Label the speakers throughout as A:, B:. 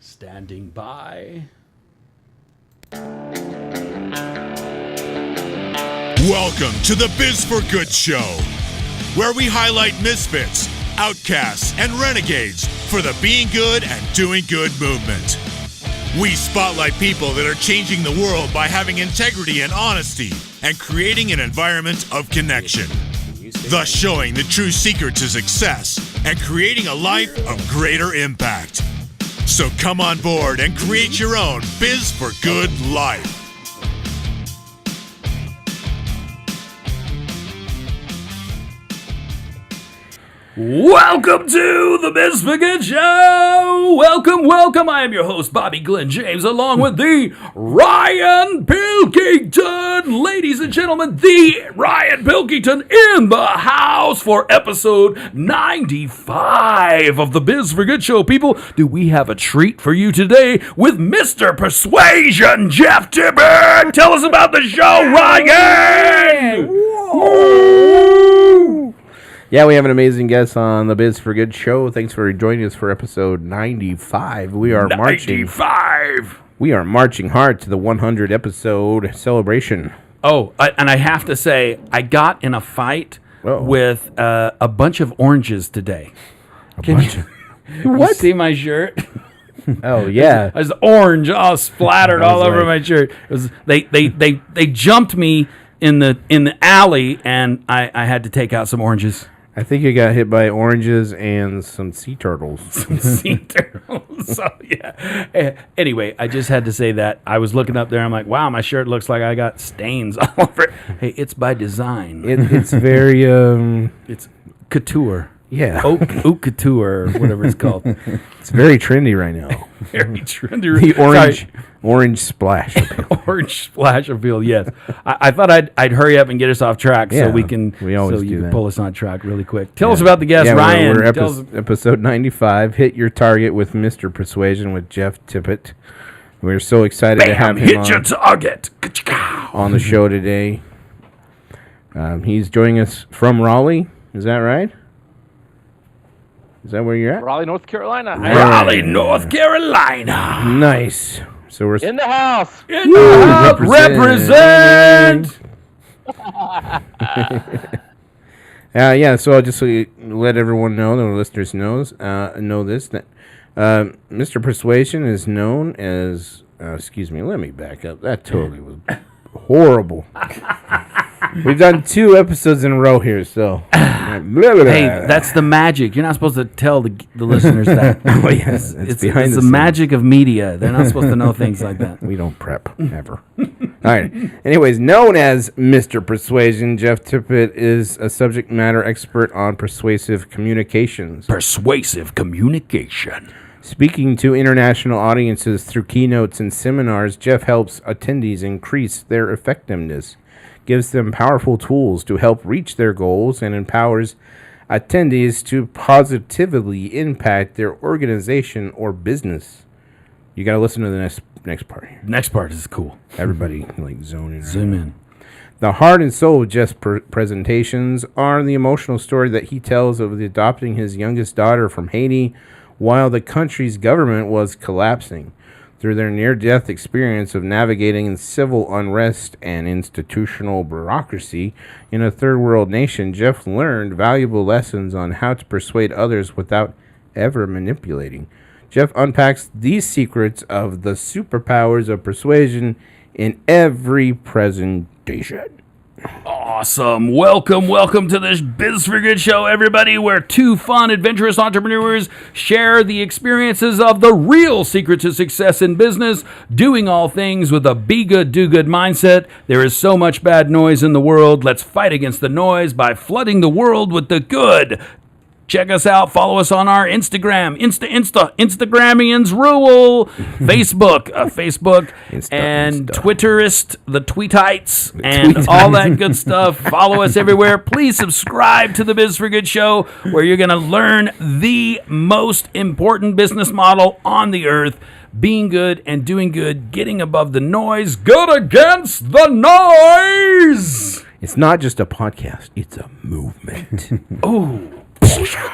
A: Standing by.
B: Welcome to the Biz for Good Show, where we highlight misfits, outcasts, and renegades for the being good and doing good movement. We spotlight people that are changing the world by having integrity and honesty and creating an environment of connection, thus showing the true secret to success and creating a life of greater impact. So come on board and create your own Biz for Good life.
A: Welcome to the Biz for Good Show. Welcome. I am your host, Bobby Glenn James, along with the Ryan Pilkington. Ladies and gentlemen, the Ryan Pilkington in the house for episode 95 of the Biz for Good Show. People, do we have a treat for you today with Mr. Persuasion, Jeff Tippett. Tell us about the show, Ryan.
C: Woo! Yeah, we have an amazing guest on the Biz for Good show. Thanks for joining us for episode 95. We are marching hard to the 100 episode celebration.
A: Oh, and I have to say, I got in a fight with a bunch of oranges today.
C: What?
A: You see my shirt?
C: Oh yeah,
A: There's orange all splattered all over my shirt. It was, they jumped me in the alley, and I had to take out some oranges.
C: I think you got hit by oranges and some sea turtles.
A: So, yeah. Anyway, I just had to say that. I was looking up there. I'm like, wow, my shirt looks like I got stains all over it. Hey, it's by design.
C: It's very
A: It's couture.
C: Yeah,
A: Haute couture, or whatever it's called.
C: It's very trendy right now.
A: Very trendy.
C: The orange splash appeal.
A: Orange splash appeal. Yes, I thought I'd hurry up and get us off track so we can.
C: We always
A: so
C: do
A: you can
C: that.
A: pull us on track really quick. Tell us about the guest,
C: Yeah,
A: Ryan.
C: we're episode 95. Hit your target with Mr. Persuasion with Jeff Tippett. We're so excited to have him
A: hit your target
C: on the show today. He's joining us from Raleigh. Is that right? Is that where you're at?
D: Raleigh, North Carolina.
A: Raleigh, North Carolina.
C: Nice. So we're
D: In the house.
A: Represent.
C: Yeah. So I'll just let everyone know, the listeners know this, that Mr. Persuasion is known as. Excuse me. Let me back up. That totally was horrible. We've done 2 episodes in a row here, so.
A: Hey, that's the magic. You're not supposed to tell the listeners that.
C: Oh, yes. It's behind
A: the magic of media. They're not supposed to know things like that.
C: We don't prep, ever. All right. Anyways, known as Mr. Persuasion, Jeff Tippett is a subject matter expert on persuasive communications.
A: Persuasive communication.
C: Speaking to international audiences through keynotes and seminars, Jeff helps attendees increase their effectiveness, gives them powerful tools to help reach their goals, and empowers attendees to positively impact their organization or business. You got to listen to the next part here.
A: Next part is cool.
C: Everybody, zone in.
A: Zoom in.
C: The heart and soul of Jeff's presentations are the emotional story that he tells of adopting his youngest daughter from Haiti while the country's government was collapsing. Through their near-death experience of navigating civil unrest and institutional bureaucracy in a third-world nation, Jeff learned valuable lessons on how to persuade others without ever manipulating. Jeff unpacks these secrets of the superpowers of persuasion in every presentation.
A: Awesome. Welcome to this Biz for Good show, everybody, where 2 fun, adventurous entrepreneurs share the experiences of the real secret to success in business, doing all things with a be good, do good mindset. There is so much bad noise in the world. Let's fight against the noise by flooding the world with the good. Check us out. Follow us on our Instagram. Instagramians rule. Facebook, and Twitterist, the Tweetites, and all that good stuff. Follow us everywhere. Please subscribe to the Biz for Good show, where you're going to learn the most important business model on the earth. Being good and doing good, getting above the noise. Good against the noise.
C: It's not just a podcast, it's a movement.
A: Ooh.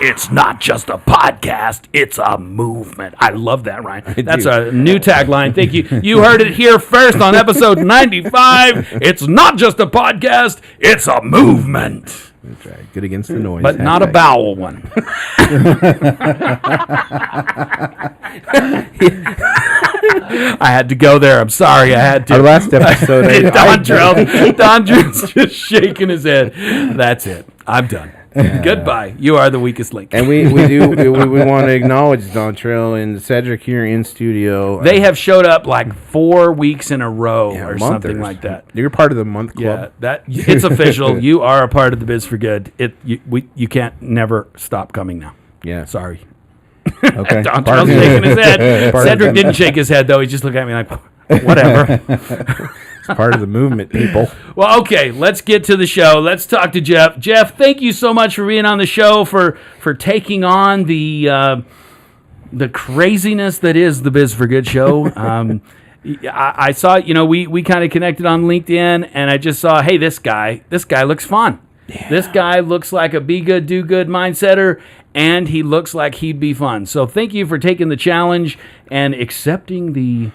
A: It's not just a podcast, it's a movement. I love that, Ryan. That's a new tagline. Thank you. You heard it here first on episode 95. It's not just a podcast, it's a movement.
C: That's right. Good against the noise.
A: But not a bowel one. I had to go there. I'm sorry. I had to.
C: Our last episode.
A: Don's just shaking his head. That's it. I'm done. Goodbye. You are the weakest link.
C: And we want to acknowledge Dontrell and Cedric here in studio.
A: They have showed up like 4 weeks in a row or something like that.
C: You're part of the month club.
A: Yeah, it's official. You are a part of the Biz for Good. You can't never stop coming now.
C: Yeah.
A: Sorry.
C: Okay.
A: Dontrell's shaking his head. Cedric didn't shake his head though. He just looked at me like, whatever.
C: Part of the movement, people.
A: Well, okay, let's get to the show. Let's talk to Jeff. Jeff, thank you so much for being on the show, for taking on the craziness that is the Biz for Good show. I saw, we kind of connected on LinkedIn, and I just saw, hey, this guy looks fun. Yeah. This guy looks like a be good, do good mindsetter, and he looks like he'd be fun. So thank you for taking the challenge and accepting the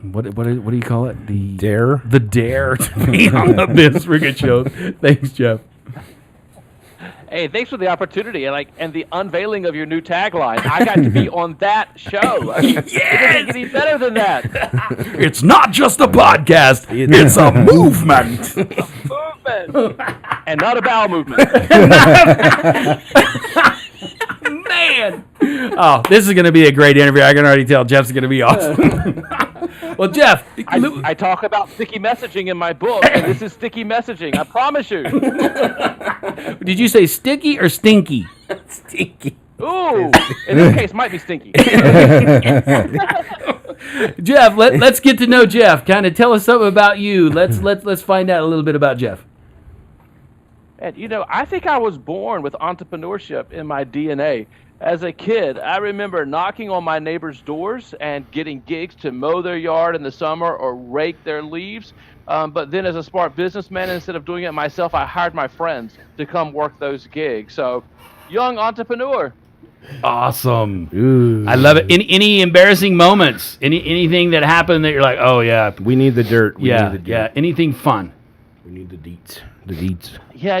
A: what do you call it? The
C: dare.
A: The dare to be on the Biz for Good show. Thanks, Jeff.
D: Hey, thanks for the opportunity and the unveiling of your new tagline. I got to be on that show. It doesn't get any better than that.
A: It's not just a podcast; it's a movement.
D: A movement, and not a bowel movement.
A: Man, oh, this is going to be a great interview. I can already tell Jeff's going to be awesome. Well, Jeff,
D: I talk about sticky messaging in my book, and this is sticky messaging. I promise you.
A: Did you say sticky or stinky?
C: Stinky.
D: Ooh, in this case, might be stinky.
A: Jeff, let's get to know Jeff. Kind of tell us something about you. Let's find out a little bit about Jeff.
D: And I think I was born with entrepreneurship in my DNA. As a kid, I remember knocking on my neighbors' doors and getting gigs to mow their yard in the summer or rake their leaves. But then as a smart businessman, instead of doing it myself, I hired my friends to come work those gigs. So, young entrepreneur.
A: Awesome.
C: Ooh.
A: I love it. Any embarrassing moments? Anything that happened that you're like, oh, yeah.
C: We need the dirt. We need the dirt.
A: Yeah. Anything fun?
C: We need the deets. The deets.
D: Yeah,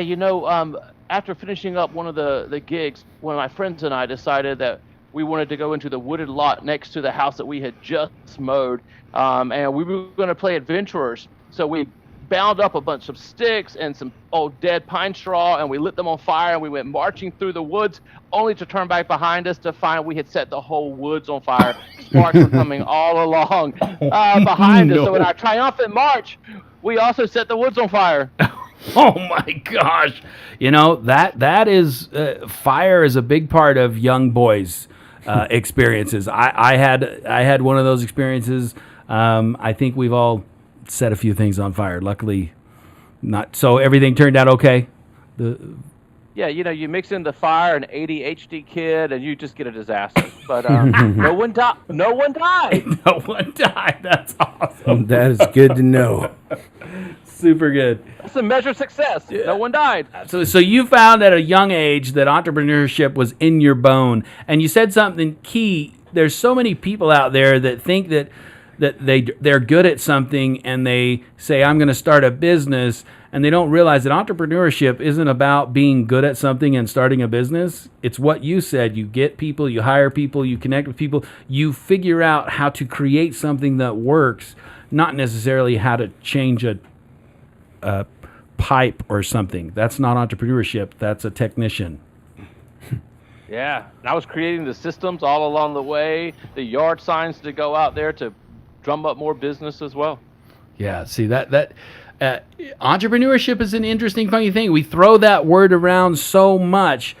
D: after finishing up one of the gigs, one of my friends and I decided that we wanted to go into the wooded lot next to the house that we had just mowed, and we were going to play adventurers. So we bound up a bunch of sticks and some old dead pine straw, and we lit them on fire, and we went marching through the woods, only to turn back behind us to find we had set the whole woods on fire. Sparks were coming all along behind us. So in our triumphant march, we also set the woods on fire.
A: Oh my gosh! That is fire is a big part of young boys' experiences. I had one of those experiences. I think we've all set a few things on fire. Luckily, not so. Everything turned out okay.
D: Yeah, you mix in the fire and ADHD kid, and you just get a disaster. But no one died. No one died.
A: No one died. That's awesome.
C: That is good to know.
A: Super good.
D: That's a measure of success. Yeah. No one died.
A: So you found at a young age that entrepreneurship was in your bone, and you said something key. There's so many people out there that think that they're good at something, and they say, I'm going to start a business, and they don't realize that entrepreneurship isn't about being good at something and starting a business. It's what you said. You get people, you hire people, you connect with people, you figure out how to create something that works, not necessarily how to change a pipe or something. That's not entrepreneurship. That's a technician.
D: Yeah, and I was creating the systems all along the way, the yard signs to go out there to drum up more business as well.
A: Yeah, see that entrepreneurship is an interesting, funny thing. We throw that word around so much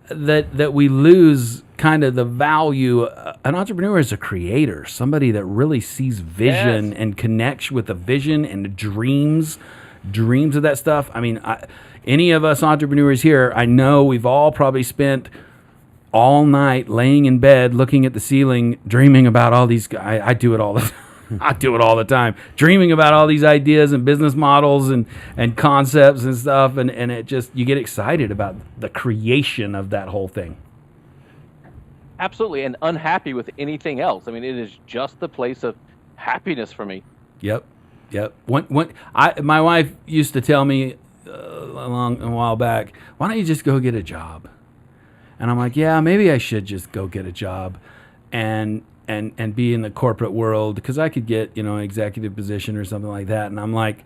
A: that we lose kind of the value. An entrepreneur is a creator, somebody that really sees vision and connects with a vision and dreams of that stuff. I mean, any of us entrepreneurs here, I know we've all probably spent all night laying in bed looking at the ceiling dreaming about all these guys. I do it all the time. I do it all the time, dreaming about all these ideas and business models and concepts and stuff, and it just, you get excited about the creation of that whole thing.
D: Absolutely, and unhappy with anything else. I mean, it is just the place of happiness for me.
A: Yep. My wife used to tell me a while back, why don't you just go get a job? And I'm like, yeah, maybe I should just go get a job and be in the corporate world, because I could get, an executive position or something like that. And I'm like,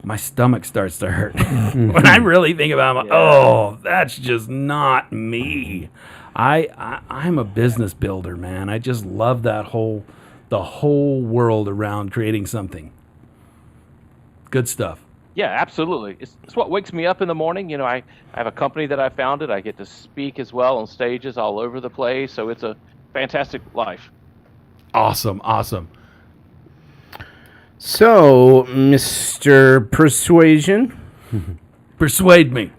A: my stomach starts to hurt when I really think about it. I'm like, oh, that's just not me. I'm a business builder, man. I just love the whole world around creating something. Good stuff.
D: Yeah, absolutely. It's what wakes me up in the morning. I have a company that I founded. I get to speak as well on stages all over the place. So it's a fantastic life.
A: Awesome.
C: So, Mr. Persuasion.
A: Persuade me.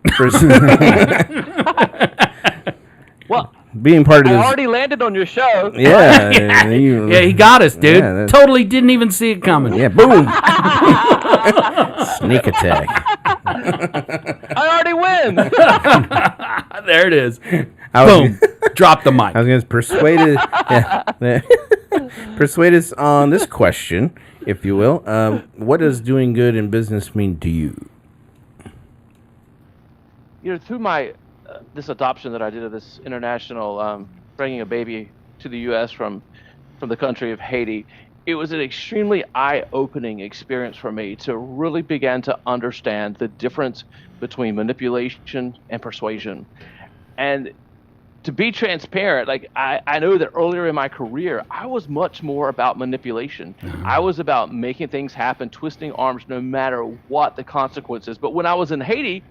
D: Well,
C: being part of
D: I
C: this,
D: already landed on your show.
C: yeah,
A: he got us, dude.
C: Yeah,
A: totally didn't even see it coming.
C: Yeah, boom. Sneak attack. I
D: already win.
A: There it is. Boom. Drop the mic.
C: I was going to persuade us on this question, if you will. What does doing good in business mean to you?
D: Through my this adoption that I did of this international bringing a baby to the U.S. from the country of Haiti, it was an extremely eye-opening experience for me to really begin to understand the difference between manipulation and persuasion. And to be transparent, like I know that earlier in my career, I was much more about manipulation. Mm-hmm. I was about making things happen, twisting arms no matter what the consequences. But when I was in Haiti,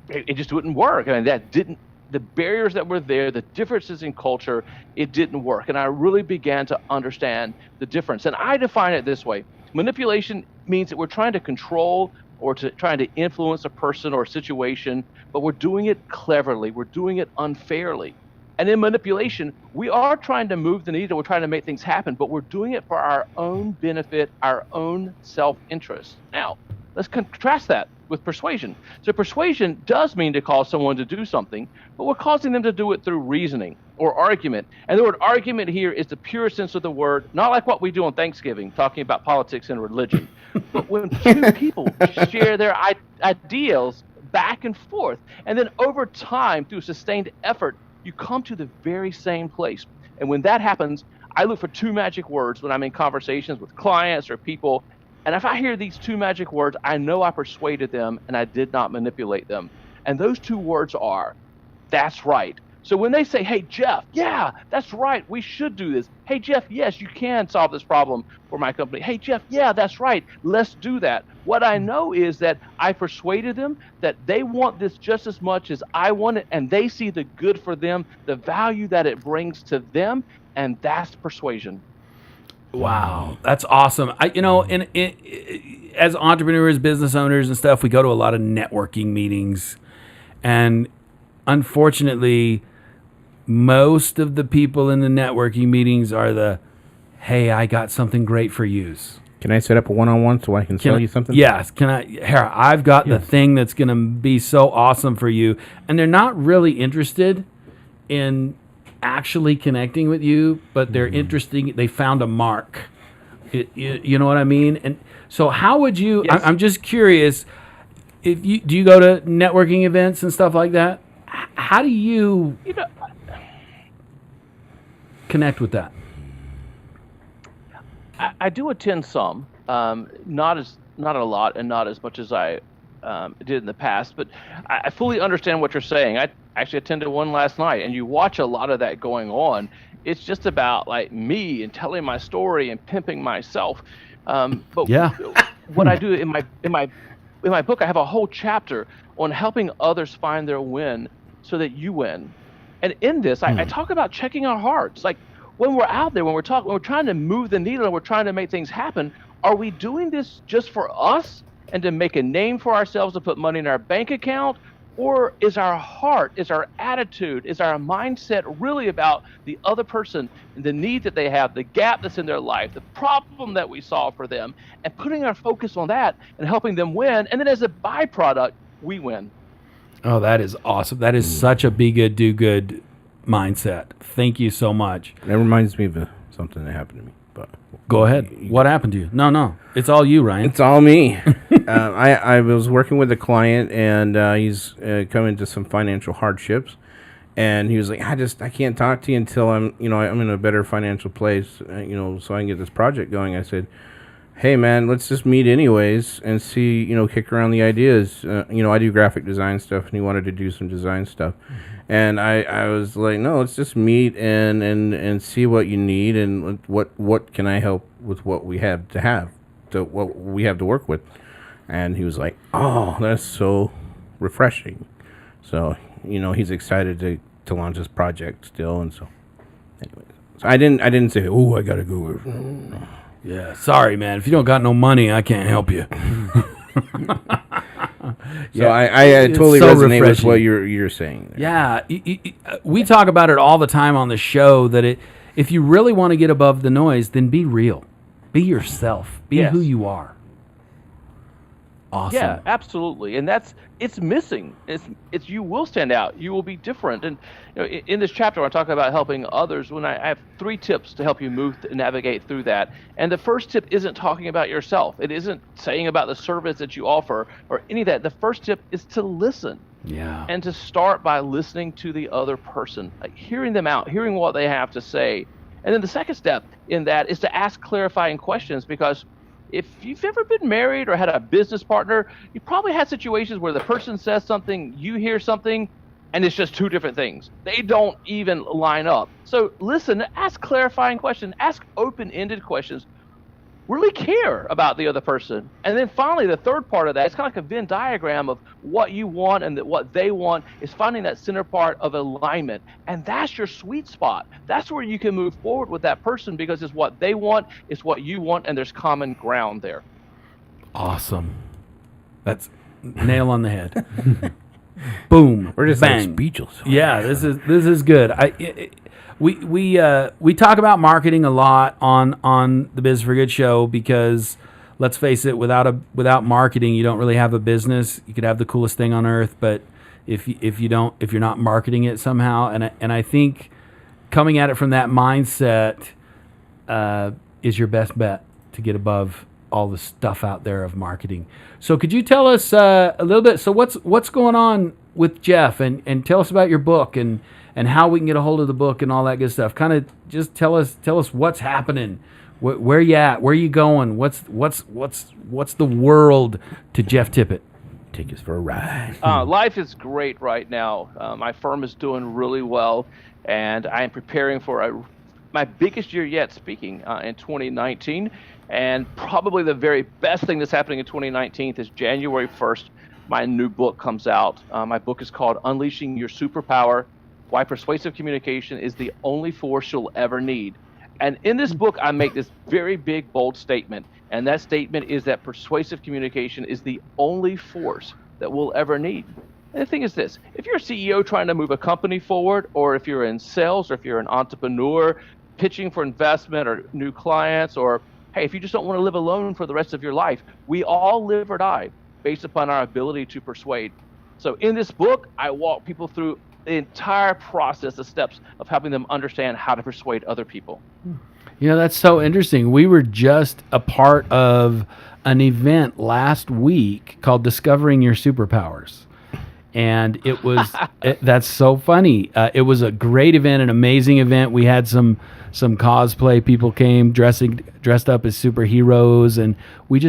D: it just wouldn't work. I mean, the barriers that were there, the differences in culture, it didn't work. And I really began to understand the difference. And I define it this way. Manipulation means that we're trying to control or trying to influence a person or a situation, but we're doing it cleverly. We're doing it unfairly. And in manipulation, we are trying to move the needle. We're trying to make things happen, but we're doing it for our own benefit, our own self-interest. Now, let's contrast that with persuasion. So persuasion does mean to cause someone to do something, but we're causing them to do it through reasoning or argument. And the word argument here is the pure sense of the word, not like what we do on Thanksgiving, talking about politics and religion, but when two people share their ideals back and forth, and then over time, through sustained effort, you come to the very same place. And when that happens, I look for two magic words when I'm in conversations with clients or people. And if I hear these two magic words, I know I persuaded them and I did not manipulate them. And those two words are, that's right. So when they say, hey, Jeff, yeah, that's right, we should do this. Hey, Jeff, yes, you can solve this problem for my company. Hey, Jeff, yeah, that's right, let's do that. What I know is that I persuaded them that they want this just as much as I want it, and they see the good for them, the value that it brings to them, and that's persuasion.
A: Wow, that's awesome. As entrepreneurs, business owners and stuff, we go to a lot of networking meetings, and unfortunately, most of the people in the networking meetings are hey, I got something great for yous.
C: Can I set up a one-on-one so I can sell you something?
A: Yes. Here, I've got the thing that's going to be so awesome for you. And they're not really interested in actually connecting with you, but they're interesting. They found a mark. You know what I mean? And so how would you, yes. I'm just curious, do you go to networking events and stuff like that? How do you connect with that?
D: I do attend some, not a lot, and not as much as I did in the past. But I fully understand what you're saying. I actually attended one last night, and you watch a lot of that going on. It's just about like me and telling my story and pimping myself. But yeah. What I do in my book, I have a whole chapter on helping others find their win so that you win. And in this, I talk about checking our hearts. Like when we're out there, when we're trying to move the needle and we're trying to make things happen, are we doing this just for us and to make a name for ourselves to put money in our bank account? Or is our heart, is our attitude, is our mindset really about the other person and the need that they have, the gap that's in their life, the problem that we solve for them, and putting our focus on that and helping them win? And then as a byproduct, we win.
A: Oh, that is awesome. That is such a be good, do good mindset. Thank you so much.
C: That reminds me of something that happened to me. But
A: go ahead. What happened to you? No. It's all you, Ryan.
C: It's all me. I was working with a client, and he's coming to some financial hardships, and he was like, I can't talk to you until I'm in a better financial place, so I can get this project going. I said, hey man, let's just meet anyways and see, kick around the ideas. I do graphic design stuff, and he wanted to do some design stuff. And I was like, no, let's just meet and see what you need and what can I help with what we have what we have to work with. And he was like, oh, that's so refreshing. So, he's excited to launch this project still. And so, anyways, so I didn't say, oh, I got to go.
A: Yeah, sorry, man. If you don't got no money, I can't help you.
C: So I totally resonate with what you're saying there.
A: Yeah, we talk about it all the time on the show that if you really want to get above the noise, then be real. Be yourself. Be who you are. Awesome.
D: Yeah, absolutely. And it's missing. It's you will stand out. You will be different. And in this chapter, I talk about helping others. When I have 3 tips to help you navigate through that. And the first tip isn't talking about yourself. It isn't saying about the service that you offer or any of that. The first tip is to listen.
A: Yeah.
D: And to start by listening to the other person, like hearing them out, hearing what they have to say. And then the second step in that is to ask clarifying questions, because if you've ever been married or had a business partner, you probably had situations where the person says something, you hear something, and it's just 2 different things. They don't even line up. So listen, ask clarifying questions, ask open-ended questions. Really care about the other person. And then finally, the third part of that, it's kind of like a Venn diagram of what you want and what they want, is finding that center part of alignment. And that's your sweet spot. That's where you can move forward with that person, because it's what they want, it's what you want, and there's common ground there.
A: Awesome. That's nail on the head. Boom.
C: We're just
A: bang.
C: like speechless.
A: Yeah, this is good. We talk about marketing a lot on the Biz for Good show, because let's face it, without marketing, you don't really have a business. You could have the coolest thing on earth, but if you're not marketing it somehow, and I think coming at it from that mindset is your best bet to get above all the stuff out there of marketing. So could you tell us a little bit? So what's going on with Jeff, and tell us about your book and how we can get a hold of the book and all that good stuff. Kind of just tell us what's happening, where you at, where you going, what's the world to Jeff Tippett.
C: Take us for a ride.
D: Life is great right now. My firm is doing really well, and I am preparing for my biggest year yet speaking in 2019. And probably the very best thing that's happening in 2019 is January 1st, my new book comes out. My book is called Unleashing Your Superpower: Why Persuasive Communication is the Only Force You'll Ever Need. And in this book, I make this very big, bold statement. And that statement is that persuasive communication is the only force that we'll ever need. And the thing is this: if you're a CEO trying to move a company forward, or if you're in sales, or if you're an entrepreneur pitching for investment or new clients, or hey, if you just don't want to live alone for the rest of your life, we all live or die based upon our ability to persuade. So in this book, I walk people through the entire process, the steps of helping them understand how to persuade other people.
A: That's so interesting. We were just a part of an event last week called Discovering Your Superpowers. And it was, that's so funny. It was a great event, an amazing event. We had some cosplay people came dressed up as superheroes, and we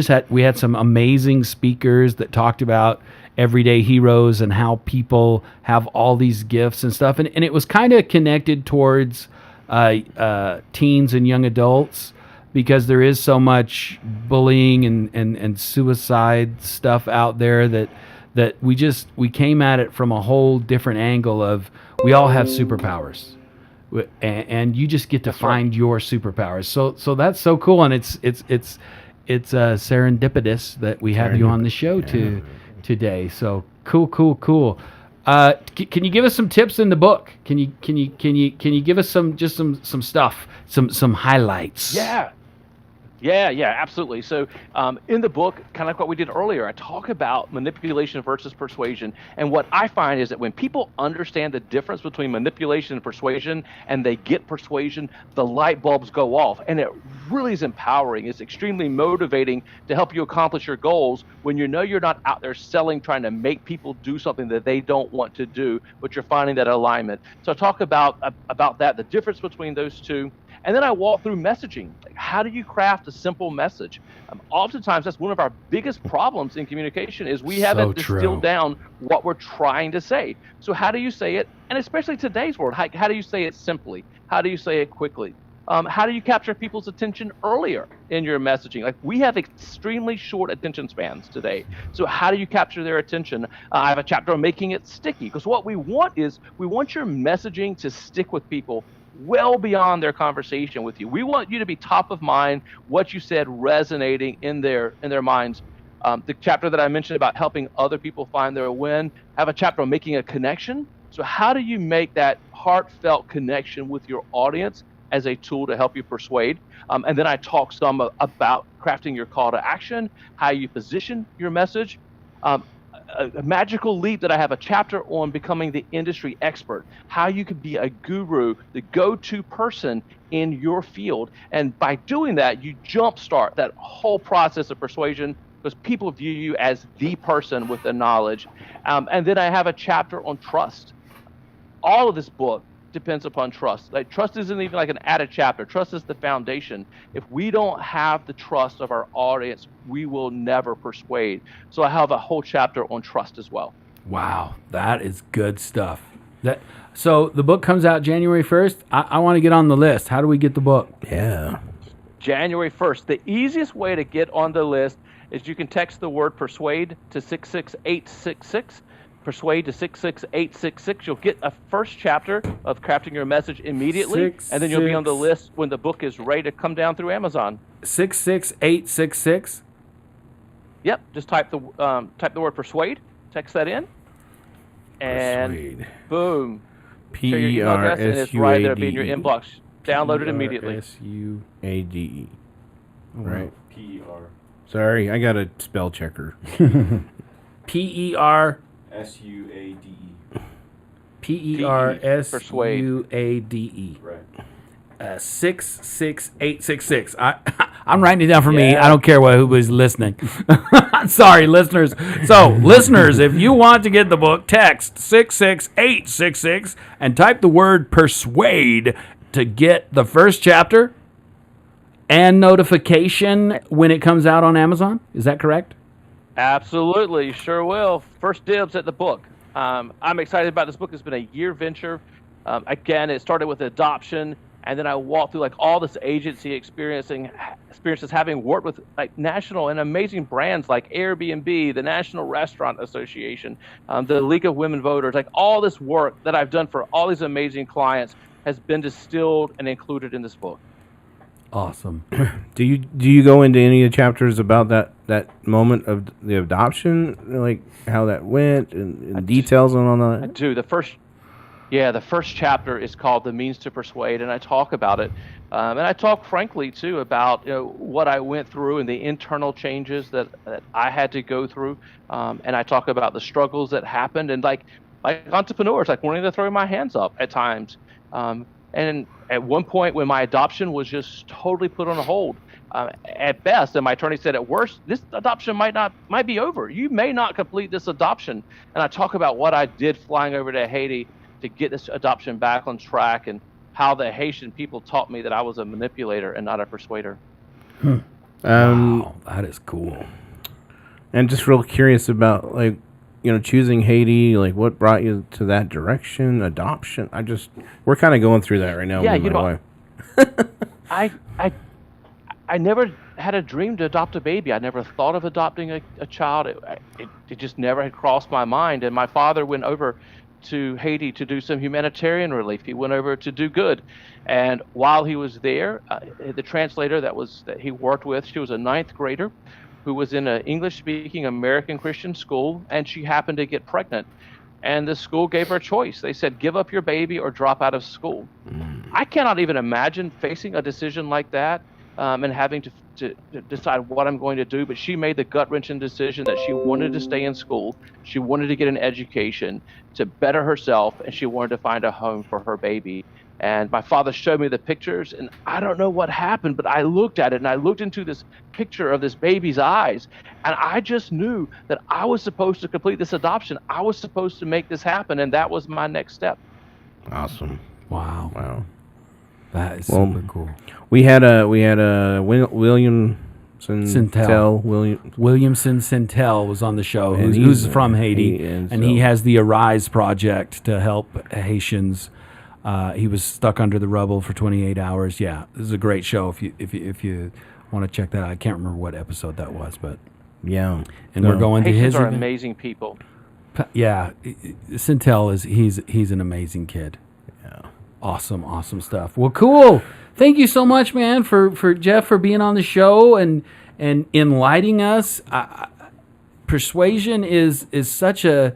A: had some amazing speakers that talked about everyday heroes and how people have all these gifts and stuff. And it was kind of connected towards teens and young adults, because there is so much bullying and suicide stuff out there that we came at it from a whole different angle of we all have superpowers. And you just get to find your superpowers. So that's so cool, and it's serendipitous that we have you on the show today. So Cool. Can you give us some tips in the book? Can you give us some stuff, some highlights?
D: Yeah, absolutely. So in the book, kind of like what we did earlier, I talk about manipulation versus persuasion. And what I find is that when people understand the difference between manipulation and persuasion, and they get persuasion, the light bulbs go off. And it really is empowering. It's extremely motivating to help you accomplish your goals when you know you're not out there selling, trying to make people do something that they don't want to do, but you're finding that alignment. So I talk about that, the difference between those two. And then I walk through messaging. Like, how do you craft a simple message? Oftentimes, that's one of our biggest problems in communication is we haven't distilled down what we're trying to say. So how do you say it? And especially today's world, how do you say it simply? How do you say it quickly? How do you capture people's attention earlier in your messaging? Like, we have extremely short attention spans today. So how do you capture their attention? I have a chapter on making it sticky, because what we want is we want your messaging to stick with people well beyond their conversation with you. We want you to be top of mind, what you said resonating in their minds. The chapter that I mentioned about helping other people find their win, I have a chapter on making a connection. So how do you make that heartfelt connection with your audience as a tool to help you persuade? And then I talk some about crafting your call to action, how you position your message. A magical leap that I have a chapter on becoming the industry expert, how you can be a guru, the go-to person in your field. And by doing that, you jumpstart that whole process of persuasion because people view you as the person with the knowledge. And then I have a chapter on trust. All of this book depends upon trust. Like, trust isn't even like an added chapter. Trust is the foundation. If we don't have the trust of our audience, we will never persuade. So I have a whole chapter on trust as well.
A: Wow, that is good stuff. So the book comes out January 1st. I want to get on the list. How do we get the book?
C: Yeah.
D: January 1st. The easiest way to get on the list is you can text the word persuade to 66866. Persuade to 66866. You'll get a first chapter of crafting your message immediately, and then you'll be on the list when the book is ready to come down through Amazon.
A: 66866.
D: Yep. Just type the word persuade. Text that in, and
C: Persuade.
D: Boom.
C: Persuade.
D: And it's right there, be in your inbox. Download it immediately.
C: Persuade. Right.
E: PER.
C: Sorry, I got a spell checker.
A: PER.
E: SUADE.
A: PERSUADE.
E: Right.
A: 66866. I'm writing it down for me. I don't care who was listening. Sorry, listeners. So, listeners, if you want to get the book, text 66866 and type the word persuade to get the first chapter and notification when it comes out on Amazon. Is that correct?
D: Absolutely, sure will. First dibs at the book. I'm excited about this book. It's been a year venture. Again, it started with adoption, and then I walked through like all this agency experiences, having worked with like national and amazing brands like Airbnb, the National Restaurant Association, the League of Women Voters. Like, all this work that I've done for all these amazing clients has been distilled and included in this book.
A: Awesome.
C: Do you go into any of the chapters about that moment of the adoption, like how that went and details on all that?
D: I do. The first chapter is called "The Means to Persuade," and I talk about it, and I talk frankly too about what I went through and the internal changes that I had to go through, and I talk about the struggles that happened, and like entrepreneurs, like wanting to throw my hands up at times. And at one point when my adoption was just totally put on hold, at best, and my attorney said at worst, this adoption might be over. You may not complete this adoption. And I talk about what I did flying over to Haiti to get this adoption back on track, and how the Haitian people taught me that I was a manipulator and not a persuader.
A: Wow, that is cool.
C: And just real curious about choosing Haiti, like what brought you to that direction, adoption. We're kind of going through that right now with my wife.
D: I never had a dream to adopt a baby. I never thought of adopting a child. It just never had crossed my mind. And my father went over to Haiti to do some humanitarian relief. He went over to do good. And while he was there, the translator that he worked with, she was a 9th grader, who was in an English-speaking American Christian school, and she happened to get pregnant. And the school gave her a choice. They said, give up your baby or drop out of school. I cannot even imagine facing a decision like that and having to decide what I'm going to do. But she made the gut-wrenching decision that she wanted to stay in school. She wanted to get an education to better herself, and she wanted to find a home for her baby. And my father showed me the pictures, and I don't know what happened, but I looked at it, and I looked into this picture of this baby's eyes, and I just knew that I was supposed to complete this adoption. I was supposed to make this happen, and that was my next step.
C: Awesome.
A: Wow. That is super cool.
C: We had a Williamson
A: Sintel. Williamson Sintel was on the show, who's from Haiti, and he has the Arise project to help Haitians. He was stuck under the rubble for 28 hours. Yeah, this is a great show. If you want to check that out, I can't remember what episode that was, but
C: yeah.
A: And we're going to
D: Haitians
A: his.
D: are amazing people.
A: Yeah, Sintel he's an amazing kid.
C: Yeah,
A: awesome stuff. Well, cool. Thank you so much, man, for Jeff for being on the show and enlightening us. Persuasion is such a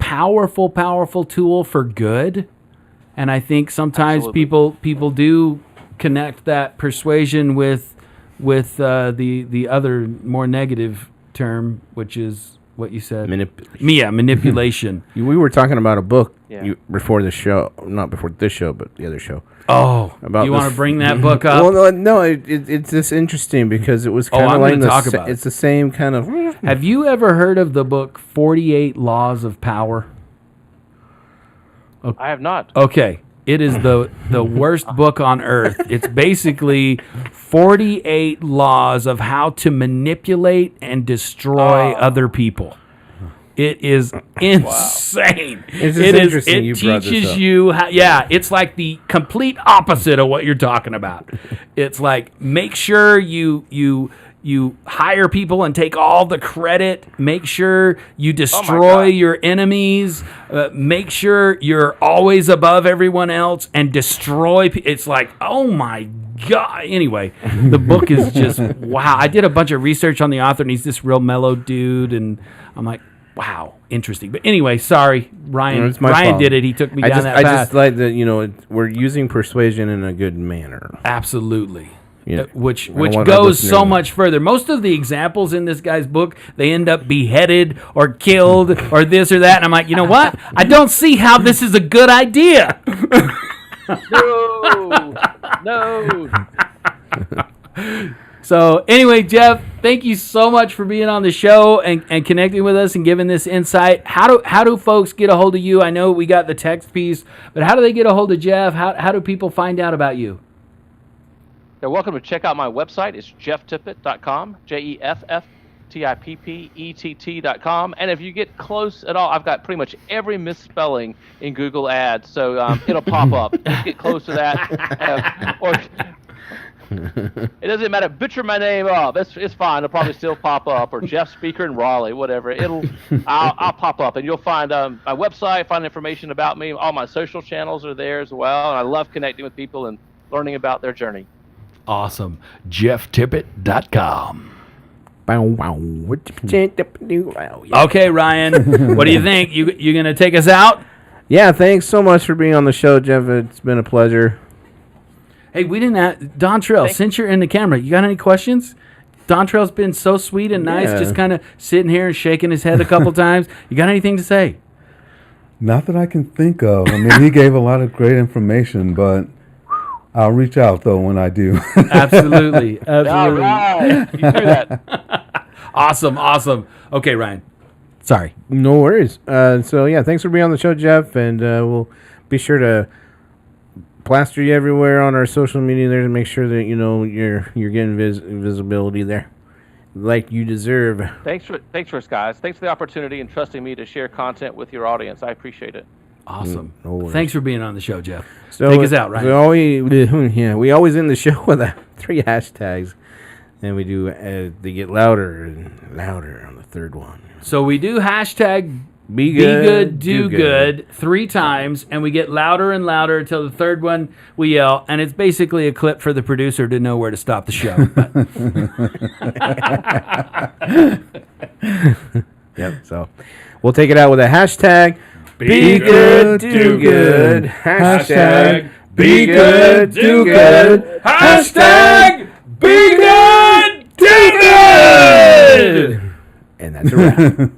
A: powerful tool for good. And I think sometimes people do connect that persuasion with the other more negative term, which is what you said. Manipulation.
C: We were talking about a book
D: before
C: the show, not before this show, but the other show.
A: Oh, you want to bring that book up?
C: Well, no, it's just interesting because it was kind of like it's the same kind of.
A: Have you ever heard of the book 48 Laws of Power?
D: I have not.
A: Okay. It is the worst book on earth. It's basically 48 laws of how to manipulate and destroy other people. It is insane.
C: It's just interesting.
A: It teaches you how, it's like the complete opposite of what you're talking about. It's like, make sure you hire people and take all the credit. Make sure you destroy your enemies. Make sure you're always above everyone else and destroy. It's like, oh my God. Anyway, the book is just, wow. I did a bunch of research on the author, and he's this real mellow dude. And I'm like, wow, interesting. But anyway, sorry, Ryan. Ryan did it. He took me down that path.
C: I just like that, we're using persuasion in a good manner.
A: Absolutely. Which goes so much further. Most of the examples in this guy's book, they end up beheaded or killed or this or that. And I'm like, you know what? I don't see how this is a good idea.
D: No.
A: So anyway, Jeff, thank you so much for being on the show and connecting with us and giving this insight. How do folks get a hold of you? I know we got the text piece, but how do they get a hold of Jeff? How do people find out about you?
D: They're welcome to check out my website. It's jefftippett.com, JEFFTIPPETT.com. And if you get close at all, I've got pretty much every misspelling in Google Ads, so it'll pop up. Just get close to that. Or it doesn't matter. Butcher my name up. It's fine. It'll probably still pop up. Or Jeff Speaker in Raleigh, whatever. I'll pop up, and you'll find my website, find information about me. All my social channels are there as well, and I love connecting with people and learning about their journey.
A: Awesome. JeffTippett.com. Okay, Ryan, what do you think? You going to take us out?
C: Yeah, thanks so much for being on the show, Jeff. It's been a pleasure.
A: Hey, we didn't ask, Dontrell, since you're in the camera, you got any questions? Dontrell's been so sweet and nice, just kind of sitting here and shaking his head a couple times. You got anything to say?
E: Not that I can think of. I mean, he gave a lot of great information, but I'll reach out, though, when I do.
A: Absolutely.
D: All right. You do that.
A: Awesome. Okay, Ryan. Sorry.
C: No worries. So, thanks for being on the show, Jeff, and we'll be sure to plaster you everywhere on our social media there to make sure that, you're getting visibility there like you deserve.
D: Thanks for guys. Thanks for the opportunity and trusting me to share content with your audience. I appreciate it.
A: Awesome.
C: No worries.
A: Thanks for being on the show, Jeff.
C: So
A: take us out, right?
C: We always end the show with 3 hashtags, and we do they get louder and louder on the third one.
A: So we do hashtag
C: Be
A: Be good, do good 3 times, and we get louder and louder until the third one we yell, and it's basically a clip for the producer to know where to stop the show.
C: Yep. So we'll take it out with a hashtag. Be good, do good. Hashtag. Be good, do good.
A: Hashtag Be good, do good.
C: And that's a wrap.